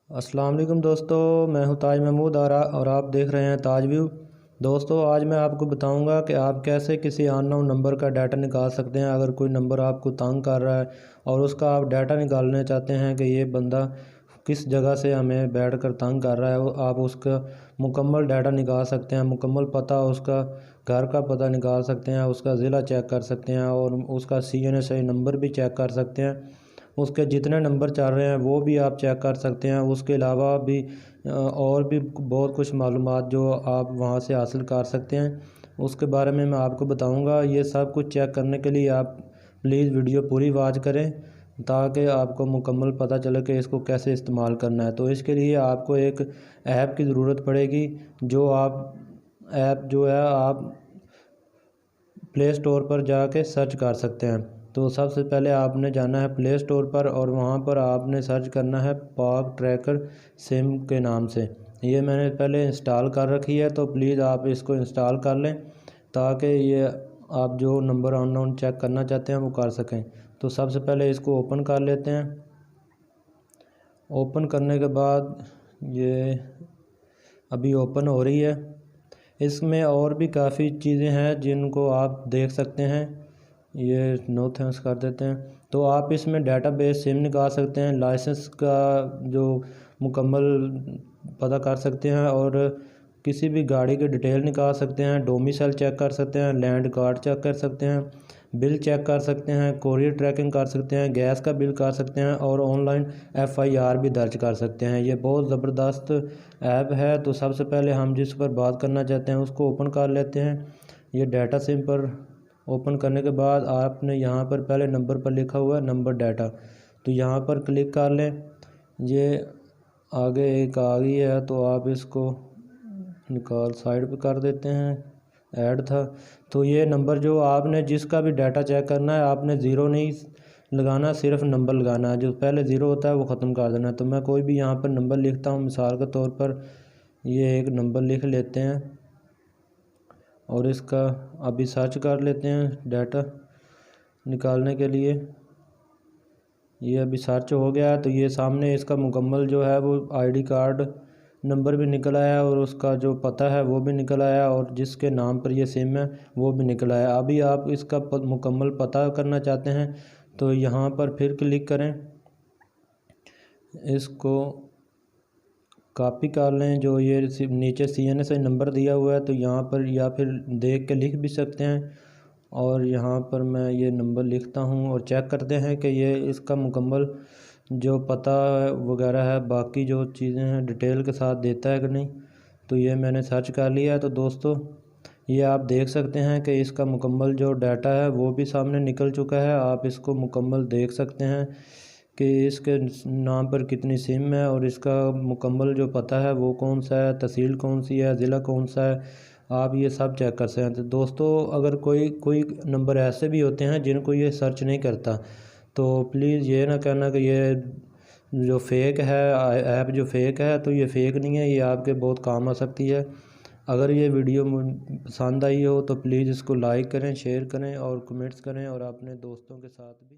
السلام علیکم دوستو، میں ہوں تاج محمود اور آپ دیکھ رہے ہیں تاج ویو۔ دوستو آج میں آپ کو بتاؤں گا کہ آپ کیسے کسی ان نون نمبر کا ڈیٹا نکال سکتے ہیں۔ اگر کوئی نمبر آپ کو تنگ کر رہا ہے اور اس کا آپ ڈیٹا نکالنا چاہتے ہیں کہ یہ بندہ کس جگہ سے ہمیں بیٹھ کر تنگ کر رہا ہے، آپ اس کا مکمل ڈیٹا نکال سکتے ہیں، مکمل پتہ، اس کا گھر کا پتہ نکال سکتے ہیں، اس کا ضلع چیک کر سکتے ہیں اور اس کا CNSI نمبر بھی چیک کر سکتے ہیں۔ اس کے جتنے نمبر چل رہے ہیں وہ بھی آپ چیک کر سکتے ہیں۔ اس کے علاوہ بھی اور بھی بہت کچھ معلومات جو آپ وہاں سے حاصل کر سکتے ہیں، اس کے بارے میں آپ کو بتاؤں گا۔ یہ سب کچھ چیک کرنے کے لیے آپ پلیز ویڈیو پوری واچ کریں تاکہ آپ کو مکمل پتہ چلے کہ اس کو کیسے استعمال کرنا ہے۔ تو اس کے لیے آپ کو ایک ایپ کی ضرورت پڑے گی، جو ایپ ہے آپ پلے اسٹور پر جا کے سرچ کر سکتے ہیں۔ تو سب سے پہلے آپ نے جانا ہے پلے اسٹور پر اور وہاں پر آپ نے سرچ کرنا ہے پاک ٹریکر سم کے نام سے۔ یہ میں نے پہلے انسٹال کر رکھی ہے، تو پلیز آپ اس کو انسٹال کر لیں تاکہ یہ آپ جو نمبر ان نون چیک کرنا چاہتے ہیں وہ کر سکیں۔ تو سب سے پہلے اس کو اوپن کر لیتے ہیں۔ اوپن کرنے کے بعد یہ ابھی اوپن ہو رہی ہے۔ اس میں اور بھی کافی چیزیں ہیں جن کو آپ دیکھ سکتے ہیں۔ یہ نو تھینکس کر دیتے ہیں۔ تو آپ اس میں ڈیٹا بیس سم نکال سکتے ہیں، لائسنس کا جو مکمل پتہ کر سکتے ہیں اور کسی بھی گاڑی کی ڈیٹیل نکال سکتے ہیں، ڈومیسائل چیک کر سکتے ہیں، لینڈ کارڈ چیک کر سکتے ہیں، بل چیک کر سکتے ہیں، کوریئر ٹریکنگ کر سکتے ہیں، گیس کا بل کر سکتے ہیں اور آن لائن FIR بھی درج کر سکتے ہیں۔ یہ بہت زبردست ایپ ہے۔ تو سب سے پہلے ہم جس پر بات کرنا چاہتے ہیں اس کو اوپن کر لیتے ہیں۔ یہ ڈیٹا سم پر اوپن کرنے کے بعد آپ نے یہاں پر پہلے نمبر پر لکھا ہوا ہے نمبر ڈیٹا، تو یہاں پر کلک کر لیں۔ یہ آگے ایک آ گئی ہے تو آپ اس کو نکال سائڈ پہ کر دیتے ہیں، ایڈ تھا۔ تو یہ نمبر جو آپ نے جس کا بھی ڈیٹا چیک کرنا ہے، آپ نے 0 نہیں لگانا، صرف نمبر لگانا ہے۔ جو پہلے 0 ہوتا ہے وہ ختم کر دینا ہے۔ تو میں کوئی بھی یہاں پر نمبر لکھتا ہوں، مثال کے طور پر یہ ایک نمبر لکھ لیتے ہیں اور اس کا ابھی سرچ کر لیتے ہیں ڈیٹا نکالنے کے لیے۔ یہ ابھی سرچ ہو گیا ہے، تو یہ سامنے اس کا مکمل جو ہے وہ ID کارڈ نمبر بھی نکل آیا اور اس کا جو پتہ ہے وہ بھی نکل آیا اور جس کے نام پر یہ سم ہے وہ بھی نکل آیا۔ ابھی آپ اس کا مکمل پتہ کرنا چاہتے ہیں تو یہاں پر پھر کلک کریں، اس کو کاپی کر لیں، جو یہ نیچے CNSI نمبر دیا ہوا ہے، تو یہاں پر یا پھر دیکھ کے لکھ بھی سکتے ہیں اور یہاں پر میں یہ نمبر لکھتا ہوں اور چیک کرتے ہیں کہ یہ اس کا مکمل جو پتہ وغیرہ ہے، باقی جو چیزیں ہیں ڈیٹیل کے ساتھ دیتا ہے کہ نہیں۔ تو یہ میں نے سرچ کر لیا ہے۔ تو دوستو یہ آپ دیکھ سکتے ہیں کہ اس کا مکمل جو ڈیٹا ہے وہ بھی سامنے نکل چکا ہے۔ آپ اس کو مکمل دیکھ سکتے ہیں کہ اس کے نام پر کتنی سم ہے اور اس کا مکمل جو پتہ ہے وہ کون سا ہے، تحصیل کون سی ہے، ضلع کون سا ہے، آپ یہ سب چیک کر سکتے ہیں۔ تو دوستو اگر کوئی نمبر ایسے بھی ہوتے ہیں جن کو یہ سرچ نہیں کرتا، تو پلیز یہ نہ کہنا کہ یہ جو فیک ہے ایپ، جو فیک ہے، تو یہ فیک نہیں ہے، یہ آپ کے بہت کام آ سکتی ہے۔ اگر یہ ویڈیو پسند آئی ہو تو پلیز اس کو لائک کریں، شیئر کریں اور کمنٹس کریں اور اپنے دوستوں کے ساتھ بھی